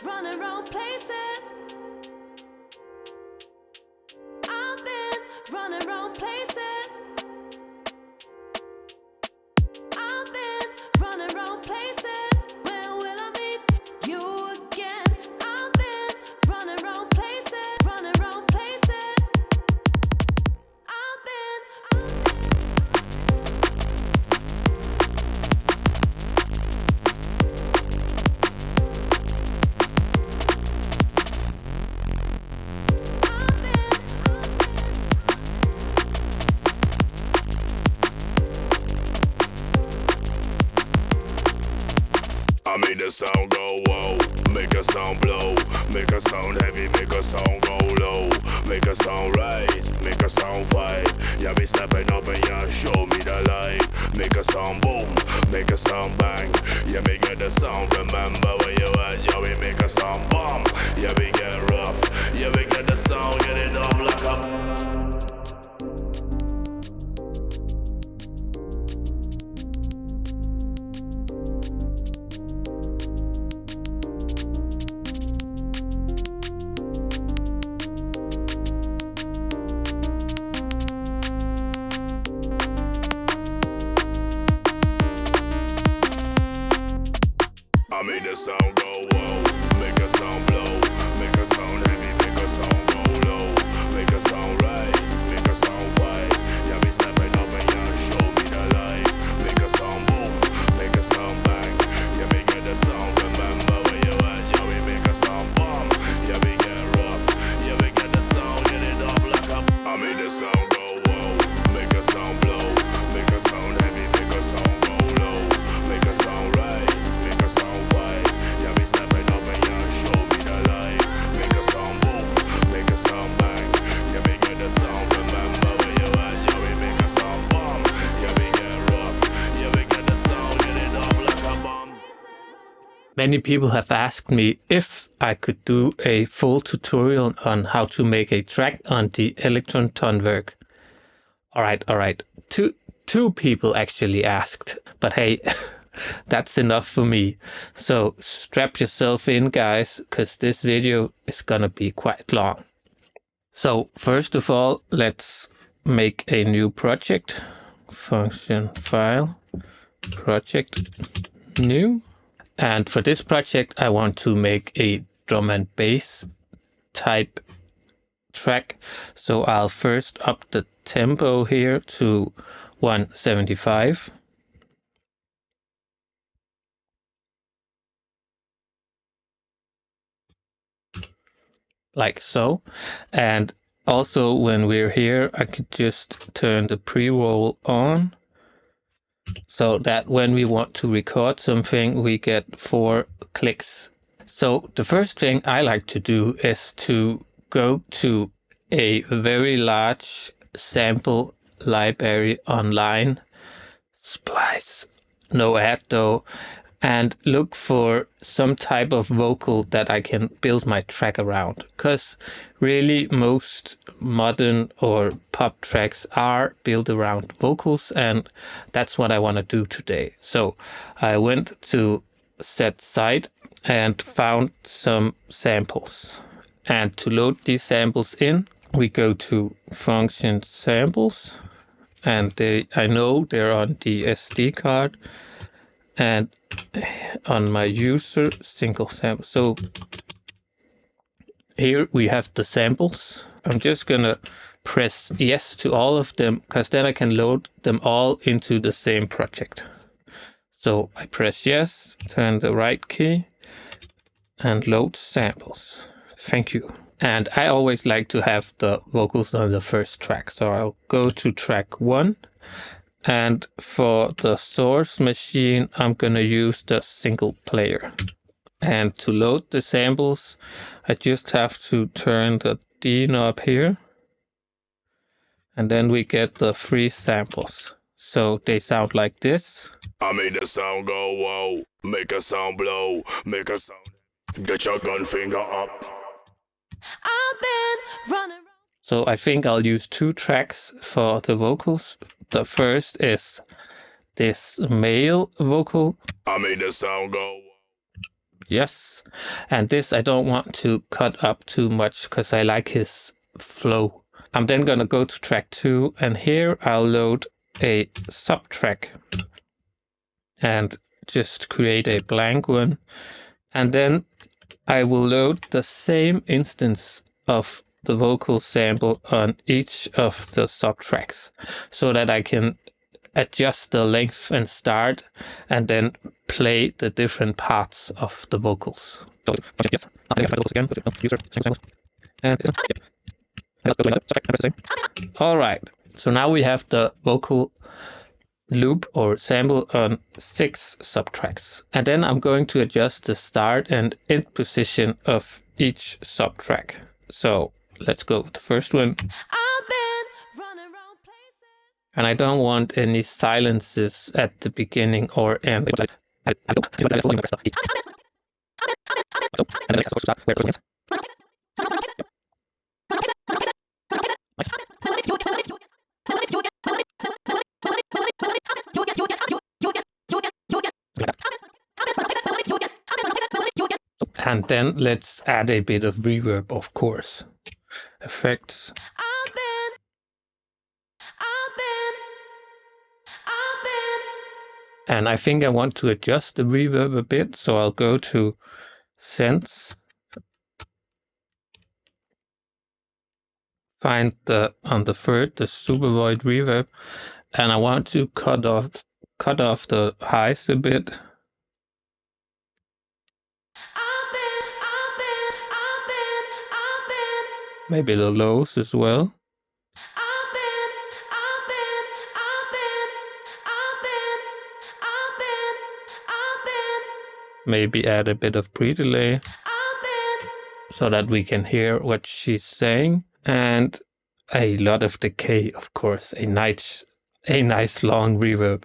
running around places. I've been running around places. I've been running around places. When will I meet you again? I've been running around places, running around places. I've been. I make the sound go whoa, make a sound blow, make a sound heavy, make a sound go low, make a sound rise, make a sound fight. Yeah, be stepping up and yeah, show me the light. Make a sound boom, make a sound bang. Yeah, we get the sound, remember where you at. Yeah, we make a sound bomb. Yeah, we get rough. Yeah, we get the sound, get it up like a. I make the sound go whoa, make a sound blow, make a sound heavy, make a sound go low, make a sound rise, make a sound fight. Yeah, be stepping up and yeah, show me the light. Make a sound boom, make a sound bang. Yeah, we get the sound, remember where you at. Yeah, we make a sound bomb. Yeah, we get rough. Yeah, we get the sound, get it up like a. I make the sound go whoa, make a sound blow, make a sound heavy, make a sound go low, make a sound rise, make a sound fight. Yeah, we stepping up and yeah, show me the light. Make a sound boom, make a sound bang. Yeah, we get the sound, remember where you at. Yeah, we make a sound bomb. Yeah, we get rough. Yeah, we get the sound, get it up like a bomb. Many people have asked me if I could do a full tutorial on how to make a track on the Elektron Tonverk. Alright. Two people actually asked, but hey, that's enough for me. So strap yourself in, guys, because this video is gonna be quite long. So first of all, let's make a new project. Function file, project new. And for this project, I want to make a drum and bass type track. So I'll first up the tempo here to 175. Like so. And also when we're here, I could just turn the pre-roll on, so that when we want to record something, we get 4 clicks. So the first thing I like to do is to go to a very large sample library online, Splice, no ad though, and look for some type of vocal that I can build my track around. Because really most modern or pop tracks are built around vocals, and that's what I want to do today. So I went to set site and found some samples. And to load these samples in, we go to function samples, and I know they're on the SD card and on my user single sample. So here we have the samples. I'm just gonna press yes to all of them, because then I can load them all into the same project. So I press yes, turn the right key, and load samples. Thank you. And I always like to have the vocals on the first track. So I'll go to track 1. And for the source machine, I'm gonna use the single player. And to load the samples, I just have to turn the D knob here. And then we get the 3 samples. So they sound like this. I make the sound go whoa, make a sound blow, make a sound. Get your gun finger up. I've been running. So I think I'll use 2 tracks for the vocals. The first is this male vocal. I made the sound go. Yes. And this I don't want to cut up too much because I like his flow. I'm then going to go to track 2, and here I'll load a subtrack and just create a blank one. And then I will load the same instance of the vocal sample on each of the subtracks so that I can adjust the length and start and then play the different parts of the vocals. So yes, I'll play the vocals again, user, and all right, so now we have the vocal loop or sample on 6 subtracks. And then I'm going to adjust the start and end position of each subtrack. So let's go with the first one. I've been running around places. And I don't want any silences at the beginning or end. And then let's add a bit of reverb, of course. Effects. I've been. And I think I want to adjust the reverb a bit, so I'll go to Sense. Find on the third, the super void reverb, and I want to cut off the highs a bit. Maybe the lows as well. Maybe add a bit of pre-delay so that we can hear what she's saying. And a lot of decay, of course. A nice long reverb.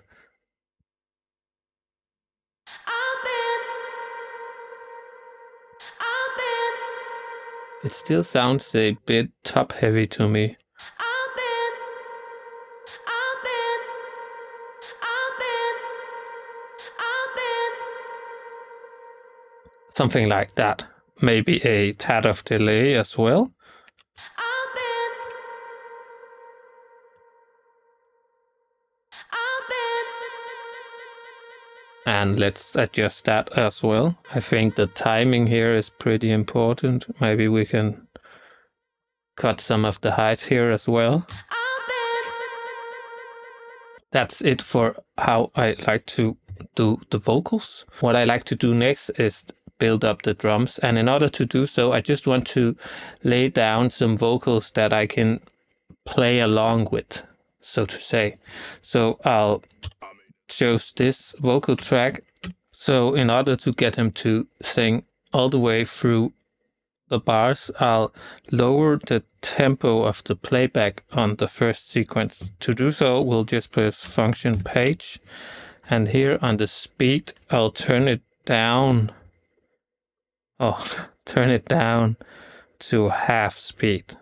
It still sounds a bit top heavy to me. Something like that. Maybe a tad of delay as well. And let's adjust that as well. I think the timing here is pretty important. Maybe we can cut some of the highs here as well. That's it for how I like to do the vocals. What I like to do next is build up the drums. And in order to do so, I just want to lay down some vocals that I can play along with, so to say. So I'll choose this vocal track. So in order to get him to sing all the way through the bars, I'll lower the tempo of the playback on the first sequence. To do so, we'll just press function page, and here on the speed, I'll turn it down. Turn it down to half speed,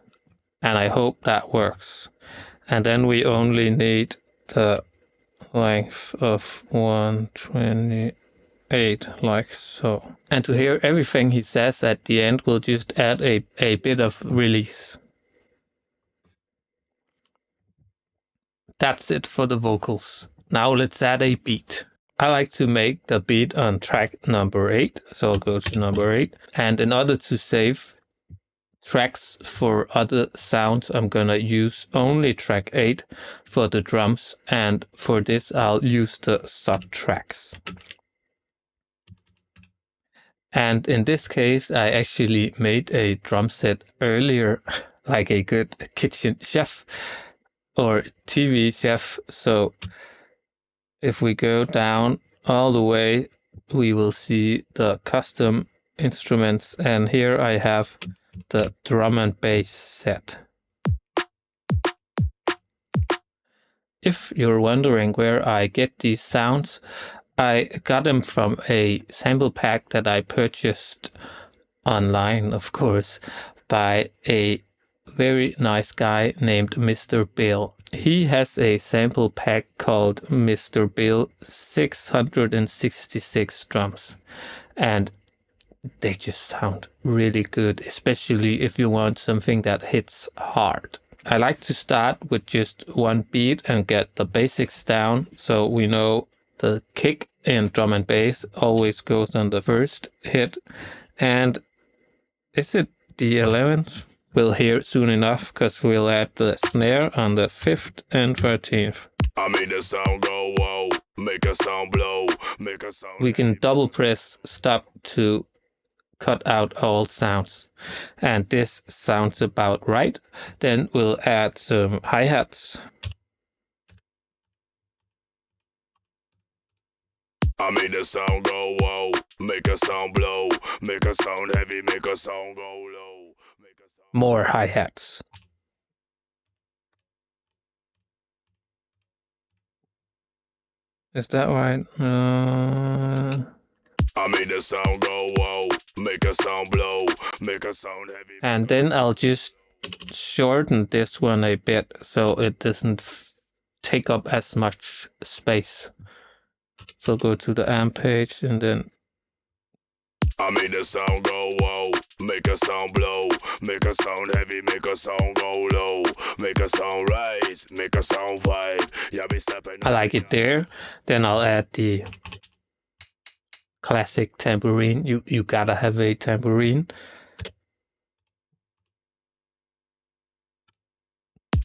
and I hope that works. And then we only need the length of 128, like so. And to hear everything he says at the end, we'll just add a bit of release. That's it for the vocals. Now let's add a beat. I like to make the beat on track number 8, so I'll go to number 8. And in order to save tracks for other sounds, I'm gonna use only track 8 for the drums, and for this I'll use the subtracks. And in this case, I actually made a drum set earlier, like a good kitchen chef or TV chef. So if we go down all the way, we will see the custom instruments, and here I have the drum and bass set. If you're wondering where I get these sounds, I got them from a sample pack that I purchased online, of course, by a very nice guy named Mr. Bill. He has a sample pack called Mr. Bill 666 drums. And they just sound really good, especially if you want something that hits hard. I like to start with just one beat and get the basics down, so we know the kick in drum and bass always goes on the first hit. And is it the 11th? We'll hear soon enough, because we'll add the snare on the 5th and 13th. I made the sound go whoa, make a sound blow, make a sound. We can double press stop to cut out all sounds. And this sounds about right. Then we'll add some hi-hats. I made the sound go whoa, make a sound blow, make a sound heavy, make a sound go low. Make a sound... More hi-hats. Is that right? I made the sound go whoa, make a sound blow, make a sound heavy. And then I'll just shorten this one a bit so it doesn't take up as much space. So go to the amp page and then... I made the sound go whoa, make a sound blow, make a sound heavy, make a sound go low, make a sound rise, make a sound vibe. Yeah, be stepping. I like it there. Then I'll add the classic tambourine. You gotta have a tambourine.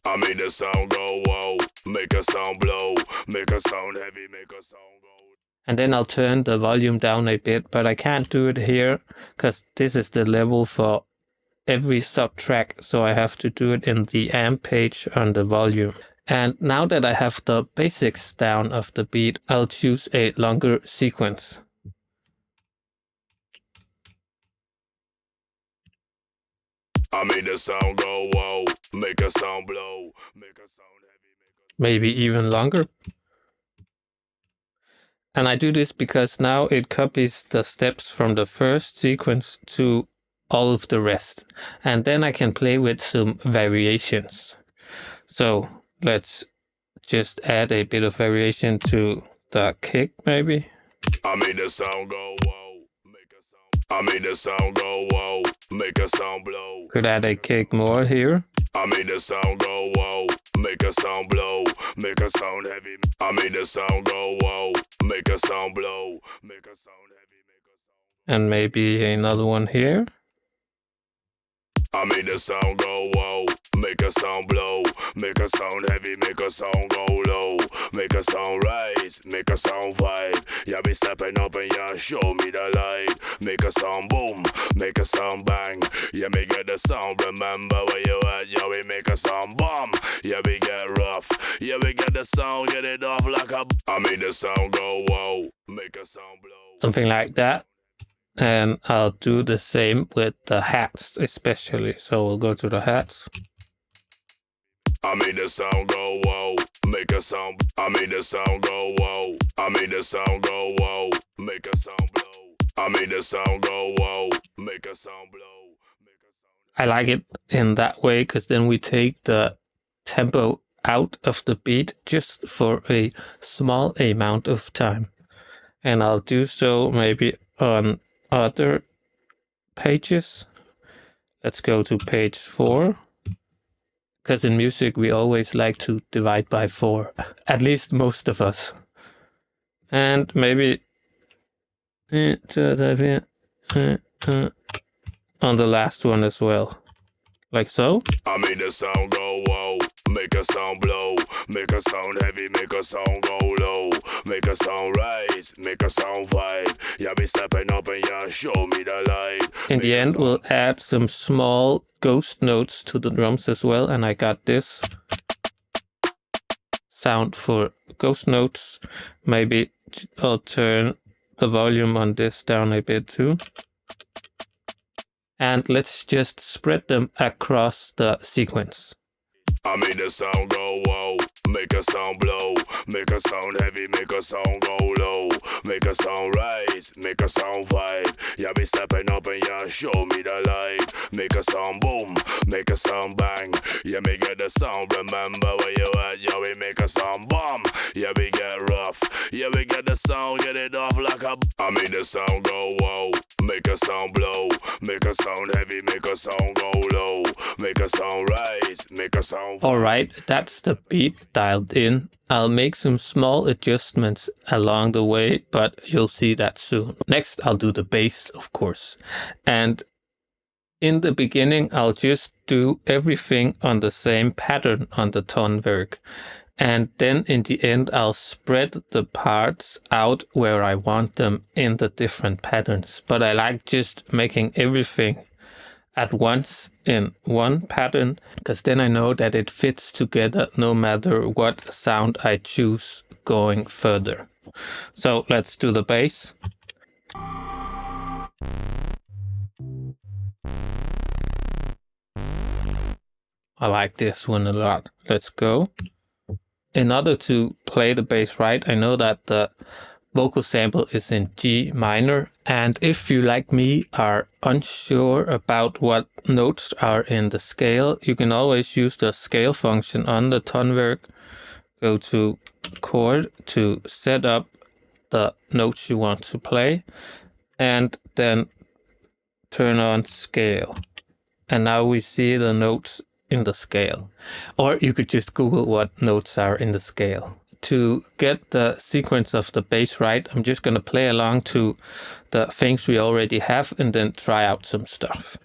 I made the sound go whoa, make a sound blow, make a sound heavy, make a sound go. And then I'll turn the volume down a bit, but I can't do it here because this is the level for every subtrack, so I have to do it in the amp page on the volume. And now that I have the basics down of the beat, I'll choose a longer sequence. I made the sound go whoa, make a sound blow, make a sound heavy, maybe even longer. And I do this because now it copies the steps from the first sequence to all of the rest. And then I can play with some variations. So let's just add a bit of variation to the kick, maybe. I made the sound go whoa, make a sound. I made the sound go whoa, make a sound blow. Could add a kick more here. I made the sound go whoa, make a sound blow, make a sound heavy. I made the sound go whoa, make a sound blow, make a sound heavy, make a sound. And maybe another one here. I made the sound go whoa, make a sound blow, make a sound heavy, make a sound go low, make a sound rise, make a sound vibe. Yeah, be stepping up and yeah, show me the light. Make a sound boom, make a sound bang. Yeah, me get the sound, remember where you at. Yeah, we make a sound bomb. Yeah, we get rough. Yeah, we get the sound, get it off like a... I made the sound go whoa, make a sound blow. Something like that. And I'll do the same with the hats especially. So we'll go to the hats. I made the sound go whoa, make a sound. I made the sound go whoa, I made the sound go whoa, make a sound blow. I made the sound go whoa, make a sound blow. I like it in that way because then we take the tempo out of the beat just for a small amount of time. And I'll do so maybe on other pages. Let's go to page 4. Because in music we always like to divide by 4. At least most of us. And maybe on the last one as well. Like so. I made the sound go whoa, make a sound blow, make a sound heavy, make a sound go low, make a sound rise, make a sound vibe. Yeah, be stepping up and yeah, show me the light. In the end, we'll add some small ghost notes to the drums as well, and I got this sound for ghost notes. Maybe I'll turn the volume on this down a bit too. And let's just spread them across the sequence. I made the sound go whoa, make a sound blow, make a sound heavy, make a sound go low, make a sound rise, make a sound vibe. Yeah, be stepping up and yeah, show me the light. Make a sound boom, make a sound bang. Yeah, me get the sound, remember where you at. Yeah, we make a sound bomb. Yeah, we get rough. Yeah, we get the sound, get it off like a. I made the sound go whoa, make a sound blow, make a sound heavy, make a sound go low, make a sound rise, make a sound. Alright, that's the beat dialed in. I'll make some small adjustments along the way, but you'll see that soon. Next, I'll do the bass, of course. And in the beginning, I'll just do everything on the same pattern on the Tonverk. And then in the end, I'll spread the parts out where I want them in the different patterns. But I like just making everything at once in one pattern, because then I know that it fits together no matter what sound I choose going further. So let's do the bass. I like this one a lot. Let's go. In order to play the bass right, I know that the vocal sample is in G minor, and if you, like me, are unsure about what notes are in the scale, you can always use the scale function on the Tonverk. Go to Chord to set up the notes you want to play, and then turn on scale. And now we see the notes in the scale. Or you could just Google what notes are in the scale. To get the sequence of the bass right, I'm just going to play along to the things we already have and then try out some stuff.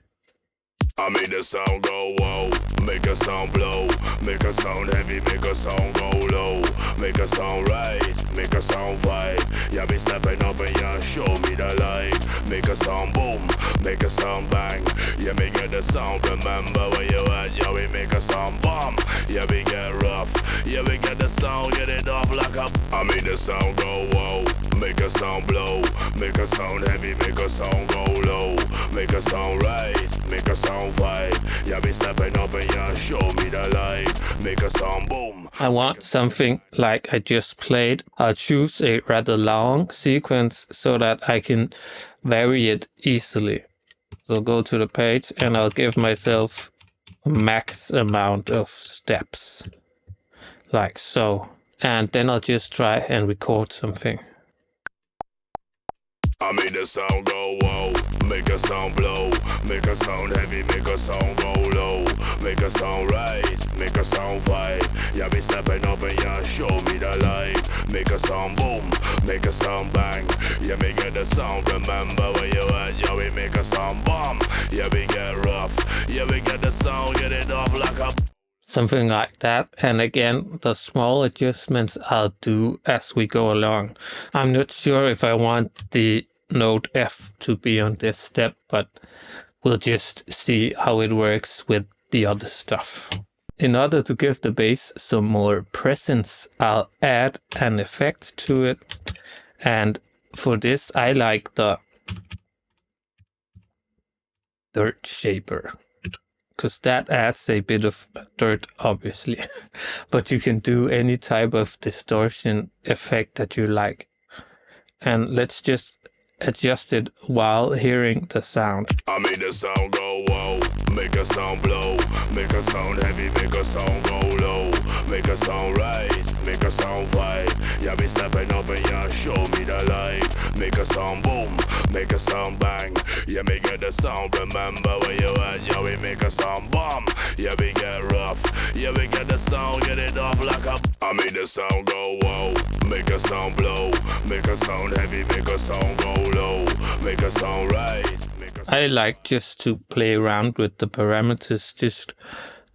I made the sound go whoa, make a sound blow, make a sound heavy, make a sound go low, make a sound rise, make a sound vibe. Yeah, be stepping up and yeah, show me the light. Make a sound boom, make a sound bang. Yeah, me get the sound, remember where you at. Yeah, we make a sound bomb. Yeah, we get rough. Yeah, we get the sound, get it off like a. I made the sound go whoa, make a sound blow, make a sound heavy, make a sound go low, make a sound rise, make a sound vibe. Yeah, be stepping up and yeah, show me the light. Make a sound boom. I want something like I just played. I'll choose a rather long sequence so that I can vary it easily. So go to the page and I'll give myself a max amount of steps, like so. And then I'll just try and record something. I made the sound go whoa, make a sound blow, make a sound heavy, make a sound go low, make a sound rise, make a sound vibe. Yeah, be stepping up and yeah, show me the light. Make a sound boom, make a sound bang. Yeah, me get the sound, remember where you at. Yeah, we make a sound bomb. Yeah, we get rough. Yeah, we get the sound, get it off like a. Something like that. And again, the small adjustments I'll do as we go along. I'm not sure if I want the note F to be on this step, but we'll just see how it works with the other stuff. In order to give the bass some more presence, I'll add an effect to it. And for this, I like the dirt shaper, because that adds a bit of dirt, obviously. But you can do any type of distortion effect that you like. And let's just adjust it while hearing the sound. I made the sound go whoa, make a sound blow, make a sound heavy, make a sound go low, make a sound rise, make a sound vibe. Yeah, be stepping up and yeah, show me the light. Make a sound boom, make a sound bang. Yeah, me get the sound, remember where you at. Yeah, we make a sound bomb. Yeah, we get rough. Yeah, we get the sound, get it off like a. I made the sound go whoa, make a sound blow, make a sound heavy, make a sound go low, make a sound rise. I like just to play around with the parameters, just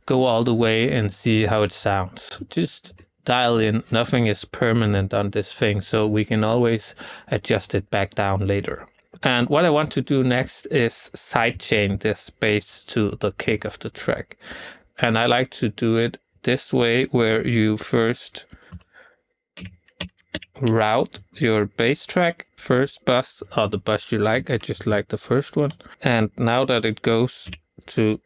go all the way and see how it sounds. Just dial in, nothing is permanent on this thing, so we can always adjust it back down later. And what I want to do next is sidechain this bass to the kick of the track. And I like to do it this way, where you first route your bass track, first bus or the bus you like. I just like the first one. And now that it goes to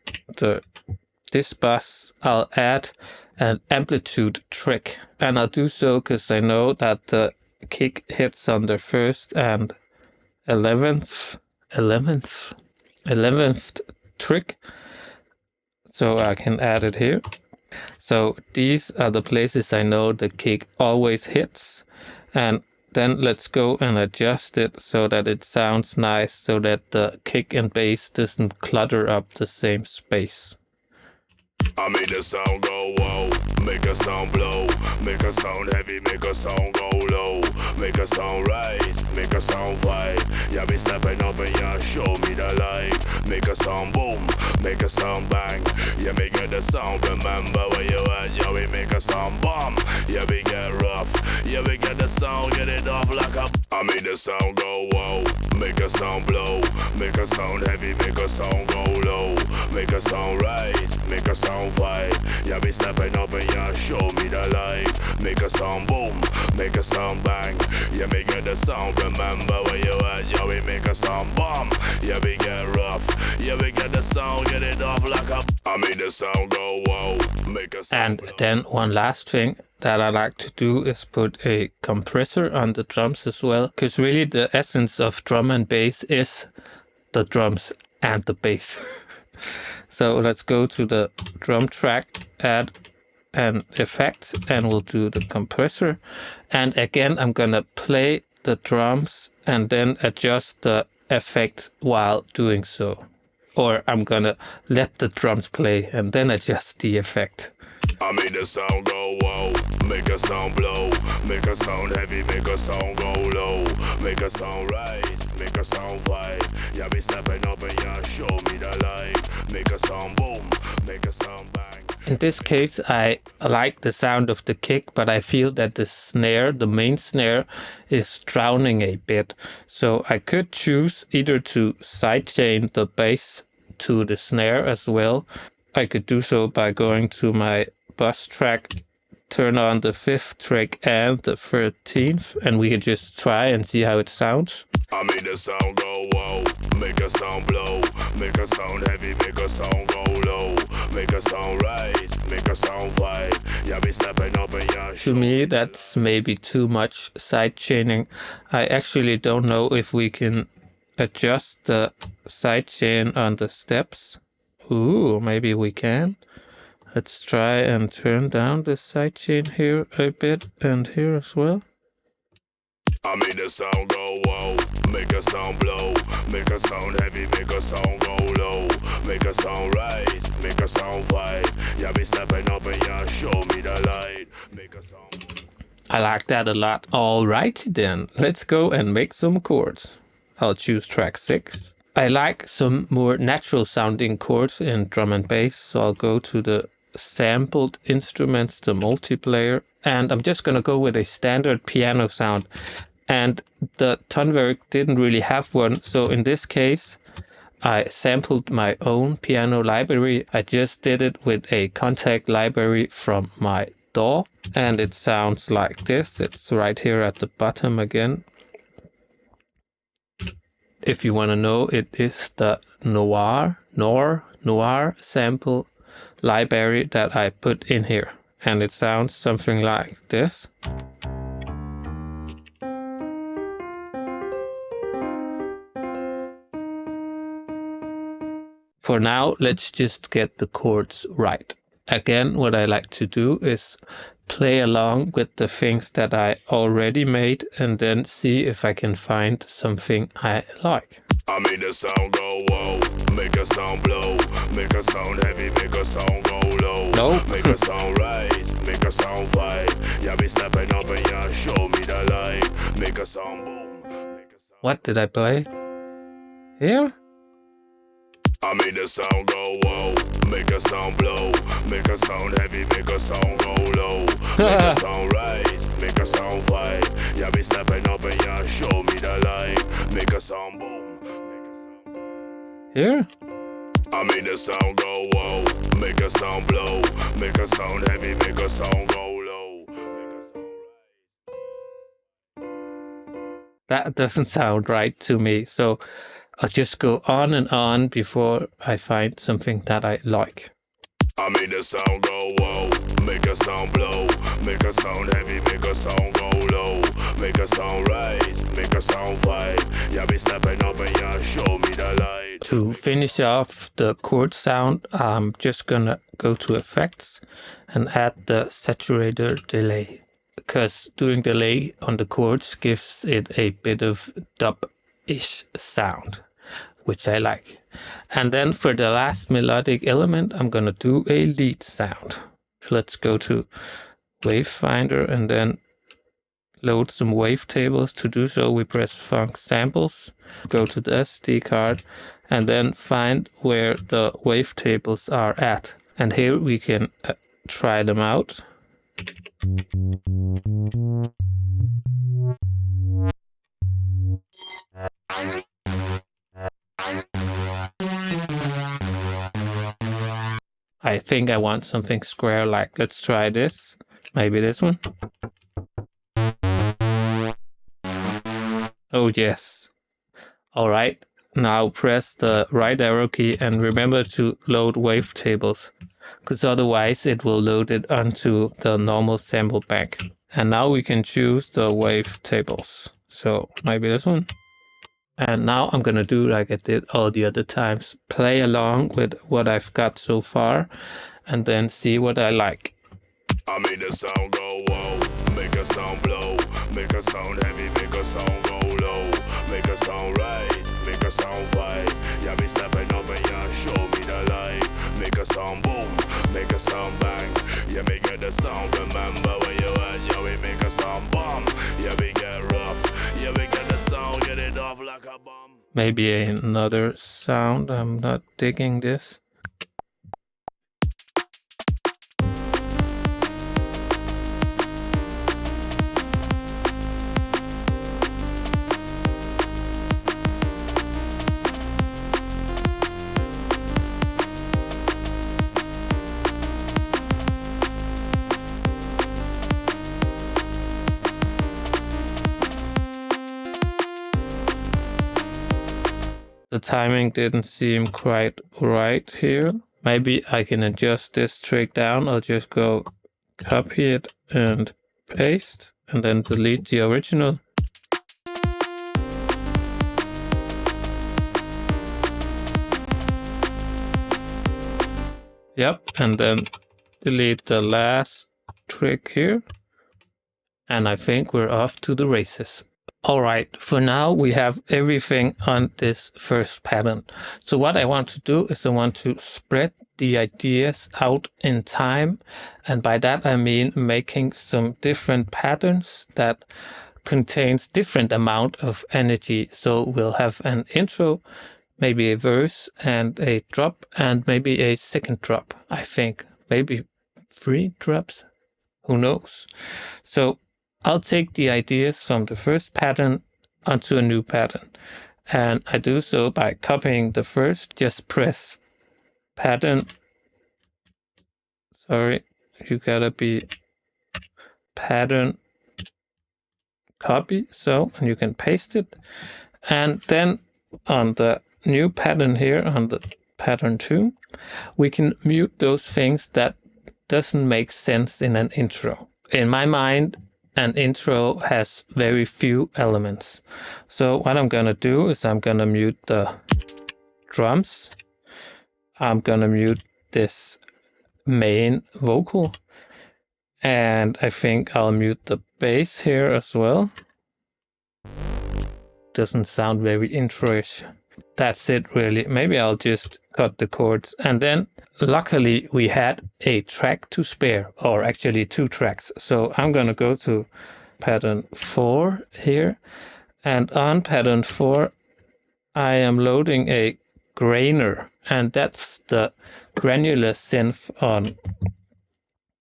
this bus, I'll add an amplitude trick. And I'll do so because I know that the kick hits on the first and 11th trick. So I can add it here. So these are the places I know the kick always hits. And then let's go and adjust it so that it sounds nice, so that the kick and bass doesn't clutter up the same space. I make the sound go whoa, make a sound blow, make a sound heavy, make a sound go low, make a sound rise, make a sound fight. Yeah, be stepping up and yeah, show me the light. Make a sound boom, make a sound bang. Yeah, we get the sound, remember where you at. Yeah, we make a sound bomb. Yeah, we get rough. Yeah, we get the sound, get it off like a. I make the sound go whoa, make a sound blow, make a sound heavy, make a sound go low, make a sound rise, make a sound fight. Yeah, be stepping up and yeah, show me the light. Make a sound boom, make a sound bang. Yeah, we get the sound, remember where you at. Yeah, we make a sound bomb. Yeah, we get rough. Yeah, we get the sound, get it off like a. I make the sound go whoa, make a sound. And blow. then one last thing that I like to do is put a compressor on the drums as well, because really the essence of drum and bass is the drums and the bass. So let's go to the drum track, add an effect, and we'll do the compressor. And again, I'm gonna play the drums and then adjust the effect while doing so. Or I'm gonna let the drums play and then adjust the effect. I make the sound go whoa, make a sound blow, make a sound heavy, make a sound go low, make a sound rise, make a sound fight. Yeah, be stepping up and yeah, show me the light. Make a sound boom, make a sound bang. In this case, I like the sound of the kick, but I feel that the snare, the main snare, is drowning a bit. So I could choose either to sidechain the bass to the snare as well. I could do so by going to my bus track, turn on the 5th track and the 13th, and we can just try and see how it sounds. I make the sound go whoa, make a sound blow, make a sound heavy, make a sound go low, make a sound rise, make a sound fight. Yeah, be stepping up and yeah. To me, that's maybe too much sidechaining. I actually don't know if we can adjust the sidechain on the steps. Ooh, maybe we can. Let's try and turn down the sidechain here a bit and here as well. I make the sound go whoa, make a sound blow, make a sound heavy, make a sound go low, make a sound rise, make a sound fight. Yeah, be stepping up and yeah, show me the light. Make a sound. I like that a lot. Alrighty then, let's go and make some chords. I'll choose track 6. I like some more natural sounding chords in drum and bass, so I'll go to the sampled instruments, the multiplayer, and I'm just gonna go with a standard piano sound. And the Tonverk didn't really have one, so in this case I sampled my own piano library. I just did it with a contact library from my DAW, and it sounds like this. It's right here at the bottom again. If you want to know, it is the Noir sample library that I put in here, and it sounds something like this. For now, let's just get the chords right. Again, what I like to do is play along with the things that I already made and then see if I can find something I like. I make the sound go whoa, make a sound blow, make a sound heavy, make a sound go low, No. make a sound rise, make a sound fight. Yeah, be stepping up and yeah, show me the light. Make a sound boom, make a sound. What did I play? Here? I make the sound go whoa, make a sound blow, make a sound heavy, make a sound go low, make a sound rise, make a sound fight. Yeah, be stepping up and yeah, show me the light. Make a sound boom, make a sound. Here? I make the sound go whoa, make a sound blow, make a sound heavy, make a sound go low, make a sound rise. That doesn't sound right to me, so I'll just go on and on before I find something that I like. I make the sound go whoa, make a sound blow, make a sound heavy, make a sound go low, make a sound rise, make a sound fight. Yeah, be stepping up and yeah, show me the light. To finish off the chord sound, I'm just gonna go to effects and add the saturator delay, because doing delay on the chords gives it a bit of dub-ish sound, which I like. And then for the last melodic element, I'm gonna do a lead sound. Let's go to Wavefinder and then load some wavetables. To do so, we press Func Samples, go to the SD card, and then find where the wavetables are at. And here we can try them out. I think I want something square-like. Let's try this. Maybe this one. Oh yes. All right. Now press the right arrow key and remember to load wavetables, because otherwise it will load it onto the normal sample bank. And now we can choose the wavetables. So maybe this one. And now I'm gonna do like I did all the other times. Play along with what I've got so far and then see what I like. I make the sound go whoa, make a sound blow, make a sound heavy, make a sound go low, make a sound rise, make a sound fight. Yeah, be stepping up and yeah, show me the light. Make a sound boom, make a sound bang. Yeah, we get the sound, remember where you at. Yeah, we make a sound bomb. Yeah, we get rough. Yeah, we get the sound, get it off like a bomb. Maybe another sound. I'm not digging this. The timing didn't seem quite right here. Maybe I can adjust this trick down. I'll just go copy it and paste and then delete the original. Yep, and then delete the last trick here. And I think we're off to the races. All right, for now we have everything on this first pattern. So what I want to do is I want to spread the ideas out in time. And by that I mean making some different patterns that contains different amount of energy. So we'll have an intro, maybe a verse and a drop and maybe a second drop, I think. Maybe 3 drops, who knows? So I'll take the ideas from the first pattern onto a new pattern. And I do so by copying the first, just press pattern. Sorry, you gotta be pattern copy. So, and you can paste it. And then on the new pattern here, on the pattern 2, we can mute those things that doesn't make sense in an intro. In my mind, an intro has very few elements. So what I'm gonna do is I'm gonna mute the drums. I'm gonna mute this main vocal. And I think I'll mute the bass here as well. Doesn't sound very intro-ish. That's it really. Maybe I'll just cut the chords. And then luckily we had a track to spare, or actually 2 tracks. So I'm gonna go to pattern 4 here. And on pattern 4, I am loading a grainer. And that's the granular synth on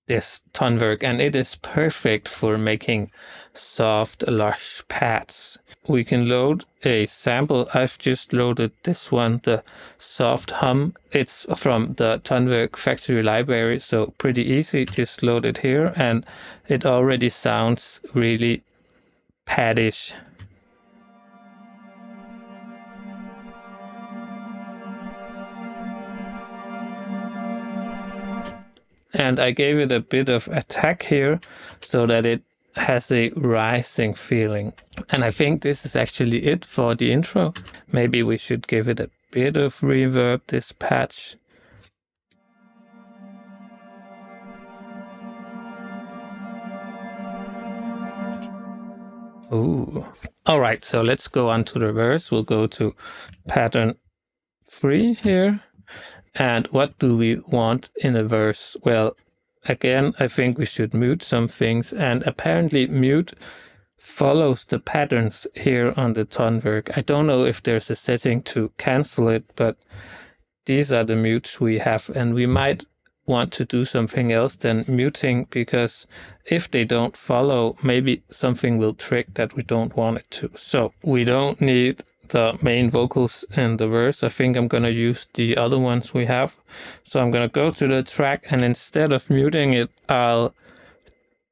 this Tonverk, and it is perfect for making soft, lush pads. We can load a sample. I've just loaded this one, the soft hum. It's from the Tonverk factory library, so pretty easy. Just load it here, and it already sounds really paddish. and I gave it a bit of attack here so that it has a rising feeling. And I think this is actually it for the intro. Maybe we should give it a bit of reverb, this patch. Ooh. All right, so let's go on to the verse. We'll go to pattern 3 here. And what do we want in a verse? Well, again, I think we should mute some things, and apparently mute follows the patterns here on the Tonverk. I don't know if there's a setting to cancel it, but these are the mutes we have, and we might want to do something else than muting, because if they don't follow, maybe something will trick that we don't want it to. So we don't need the main vocals in the verse. I think I'm gonna use the other ones we have. So I'm gonna go to the track, and instead of muting it, I'll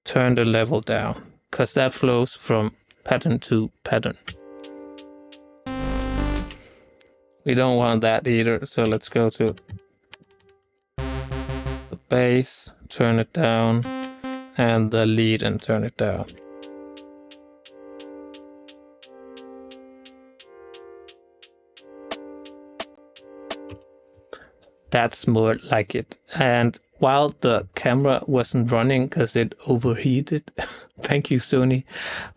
turn the level down, because that flows from pattern to pattern. We don't want that either, so let's go to the bass, turn it down, and the lead and turn it down. That's more like it. And while the camera wasn't running because it overheated, thank you Sony,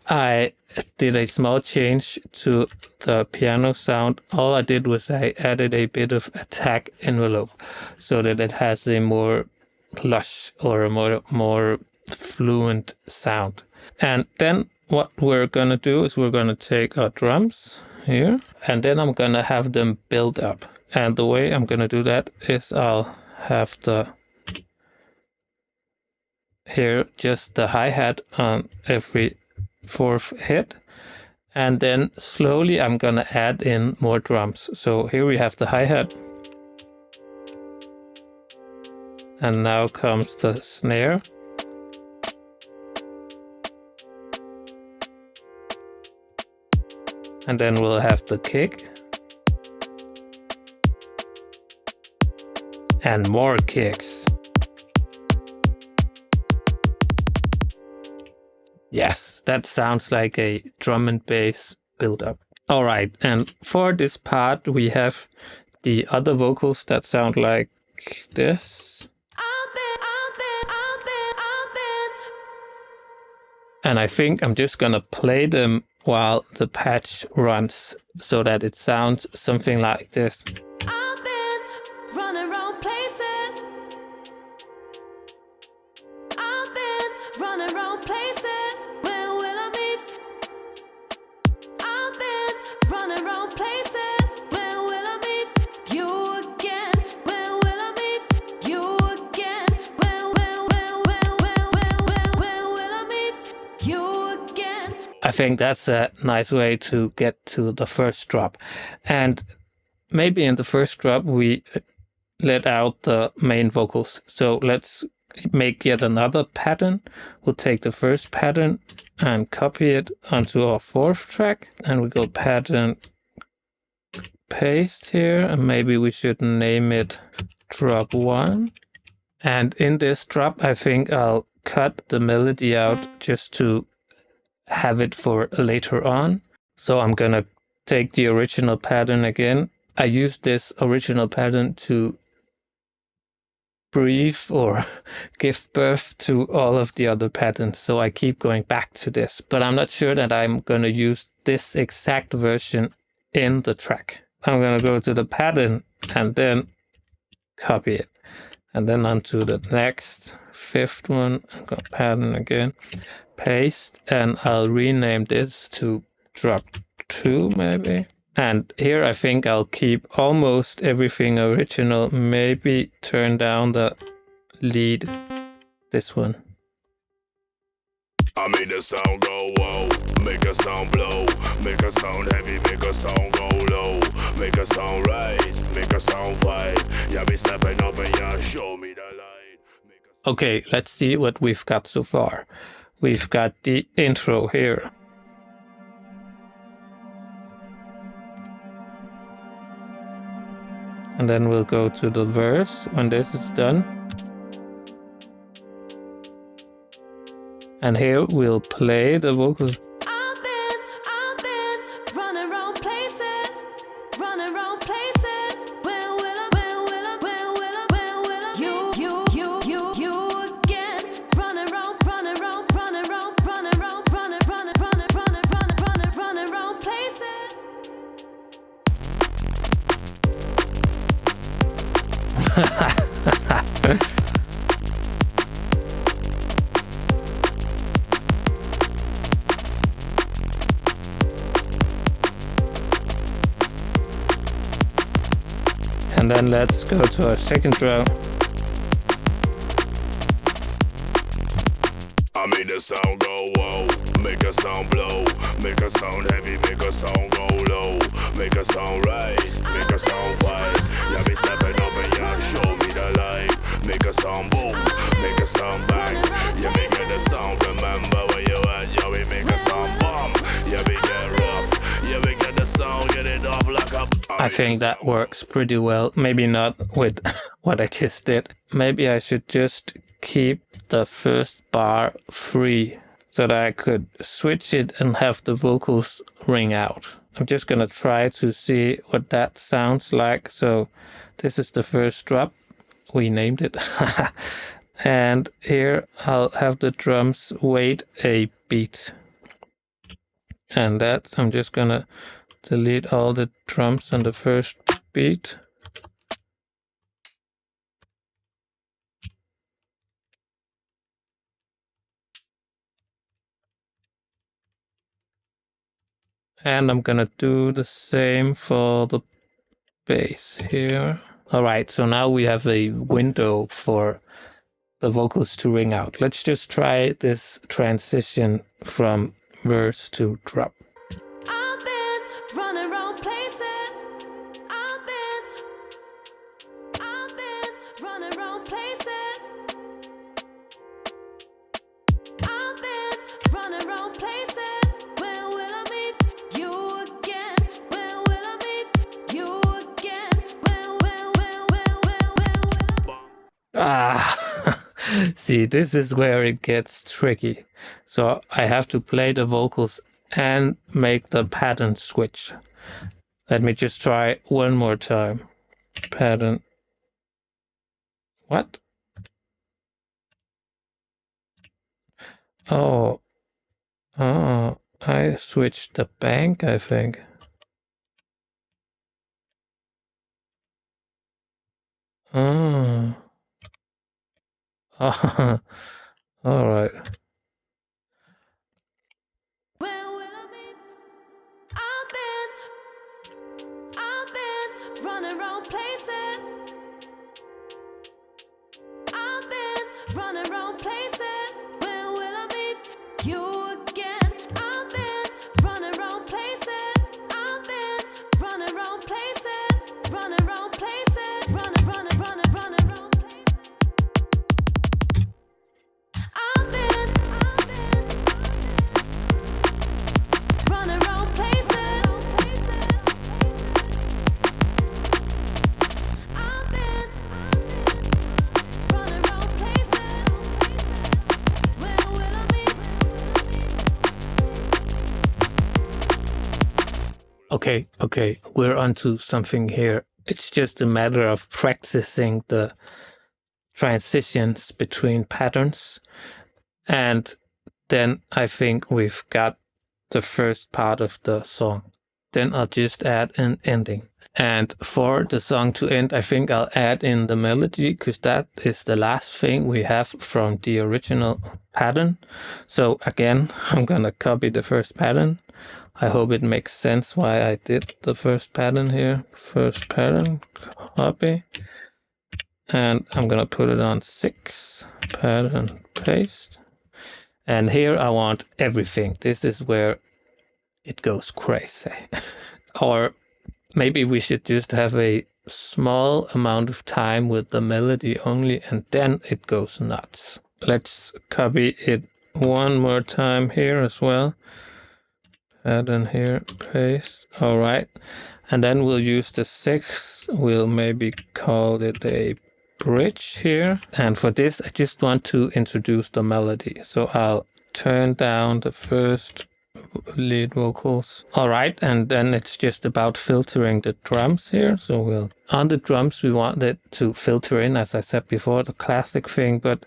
I did a small change to the piano sound. All I did was I added a bit of attack envelope so that it has a more lush or a more fluent sound. And then what we're gonna do is we're gonna take our drums here, and then I'm gonna have them build up. And the way I'm gonna do that is I'll have just the hi-hat on every 4th hit, and then slowly I'm gonna add in more drums. So here we have the hi-hat, and now comes the snare, and then we'll have the kick, and more kicks. Yes, that sounds like a drum and bass build-up. All right, and for this part, we have the other vocals that sound like this. And I think I'm just gonna play them while the patch runs so that it sounds something like this. I've been running around places. I've been running around places. When will I meet? I've been running around places. When will I meet you again? When will I meet you again? When will I meet you again? I think that's a nice way to get to the first drop. And maybe in the first drop we let out the main vocals. So let's make yet another pattern. We'll take the first pattern and copy it onto our 4th track. And we go pattern, paste here, and maybe we should name it drop 1. And in this drop, I think I'll cut the melody out just to have it for later on. So I'm gonna take the original pattern again. I used this original pattern to breathe or give birth to all of the other patterns. So I keep going back to this, but I'm not sure that I'm gonna use this exact version in the track. I'm gonna go to the pattern and then copy it. And then onto the next 5th one, I'm gonna pattern again, paste, and I'll rename this to drop 2 maybe. And here I think I'll keep almost everything original, maybe turn down the lead, this one. I make the sound go whoa, make a sound blow, make a sound heavy, make a sound go low, make a sound rise, make a sound fight. Yeah, be stepping up and yeah, show me the light. Okay, let's see what we've got so far. We've got the intro here. And then we'll go to the verse when this is done. And here we'll play the vocals. I've been running around places, running around places. When will I, when will I, when will I, when will I you again? Running around, running around, running around, running around, running, running, running, running, running, running, running around places. And then let's go to our second drum. I made the sound go whoa, make a sound blow, make a sound heavy, make a sound go low, make a sound rise, make a sound fight. Yeah, be stepping up and yeah, show me the light. Make a sound boom, make a sound bang. Yeah, we get the sound, remember where you at. Yeah, we make a sound bomb. Yeah, we get rough. Yeah, we get the sound, get it off like a. I think that works pretty well. Maybe not with what I just did. Maybe I should just keep the first bar free so that I could switch it and have the vocals ring out. I'm just gonna try to see what that sounds like. So this is the first drop. We named it. And here I'll have the drums wait a beat. And that's, I'm just gonna delete all the drums on the first beat. And I'm gonna do the same for the bass here. All right, so now we have a window for the vocals to ring out. Let's just try this transition from verse to drop. I've been running around places. I've been running around places. I've been running around places. When will I meet you again? When will I meet you again? When will Ah, see, this is where it gets tricky. So I have to play the vocals and make the pattern switch. Let me just try one more time. Pattern. What? Oh, I switched the bank, I think. Oh. All right. When will I meet? I've been running around places. I've been running around places. When will I meet you again? I've been running around places. I've been running around places. Running around places. Running around places. I've been running around places. I've been running around places. When will I meet? Okay, we're onto something here. It's just a matter of practicing the transitions between patterns. And then I think we've got the first part of the song. Then I'll just add an ending. And for the song to end, I think I'll add in the melody because that is the last thing we have from the original pattern. So again, I'm gonna copy the first pattern. I hope it makes sense why I did the first pattern here. First pattern, copy. And I'm gonna put it on 6, pattern, paste. And here I want everything. This is where it goes crazy. Or maybe we should just have a small amount of time with the melody only, and then it goes nuts. Let's copy it one more time here as well. Pattern here, paste. All right. And then we'll use the 6. We'll maybe call it a bridge here. And for this, I just want to introduce the melody. So I'll turn down the first lead vocals. All right, and then it's just about filtering the drums here. So on the drums we want it to filter in, as I said before, the classic thing, but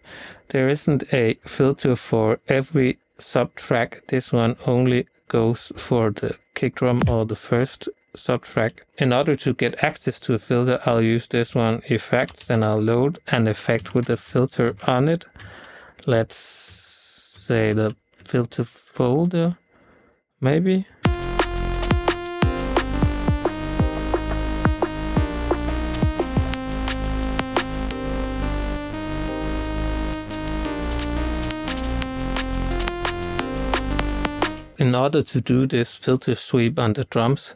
there isn't a filter for every subtrack. This one only goes for the kick drum or the first subtrack. In order to get access to a filter, I'll use this one, effects, and I'll load an effect with a filter on it. Let's say the filter folder, maybe. In order to do this filter sweep on the drums,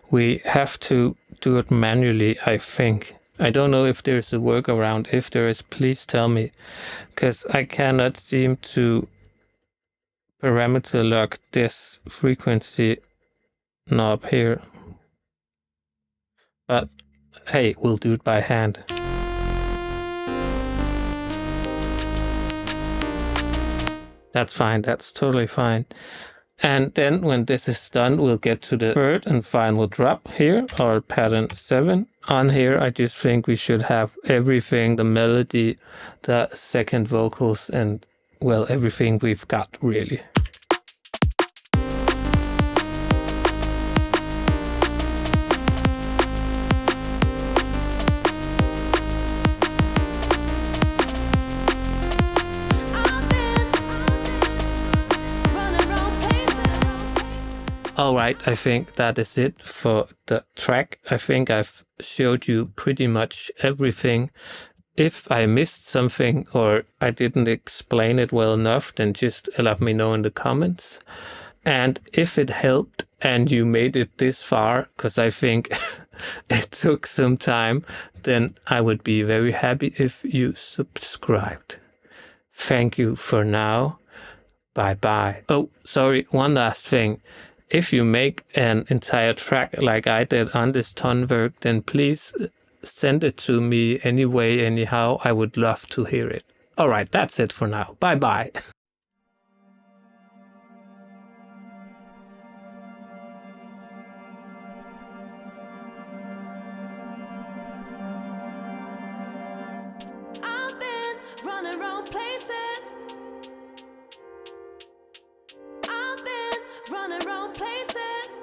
we have to do it manually, I think. I don't know if there's a workaround. If there is, please tell me, because I cannot seem to parameter lock this frequency knob here. But hey, we'll do it by hand. That's fine, that's totally fine. And then when this is done, we'll get to the third and final drop here, or pattern 7. On here, I just think we should have everything, the melody, the second vocals, and, well, everything we've got, really. Alright, I think that is it for the track. I think I've showed you pretty much everything. If I missed something or I didn't explain it well enough, then just let me know in the comments. And if it helped and you made it this far, because I think it took some time, then I would be very happy if you subscribed. Thank you for now. Bye bye. Oh, sorry, one last thing. If you make an entire track like I did on this Tonverk, then please send it to me anyway, anyhow. I would love to hear it. Alright, that's it for now. Bye bye. I've been running around places. I've been running around places.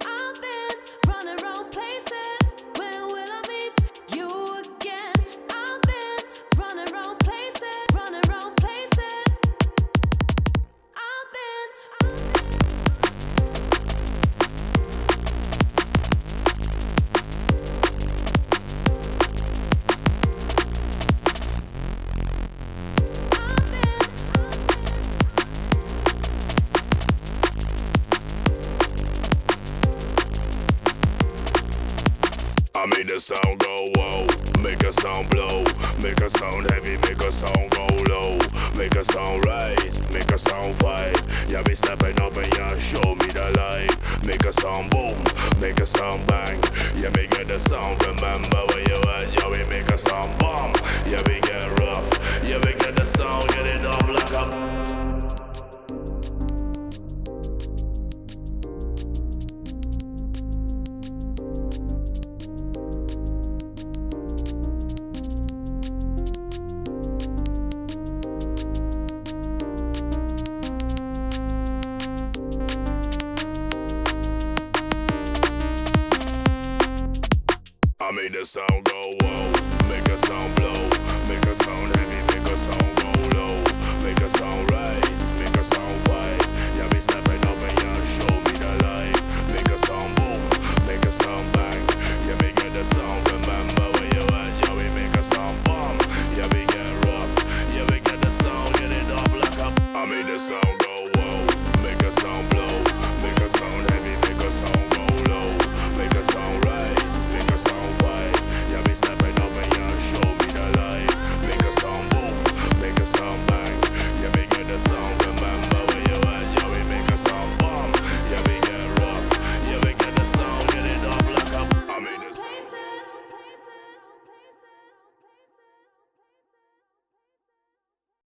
I've been running around places. When will I meet you again? I've been running around places, running around places. I've been. I make the sound go whoa, make a sound blow, make a sound heavy, make a sound go low, make a sound rise, make a sound fight. Yeah, be stepping up and yeah, show me the light. Make a sound boom, make a sound bang. Yeah, we get the sound, remember where you at. Yeah, we make a sound bomb. Yeah, we get rough. Yeah, we get the sound, get it off like a. I made the sound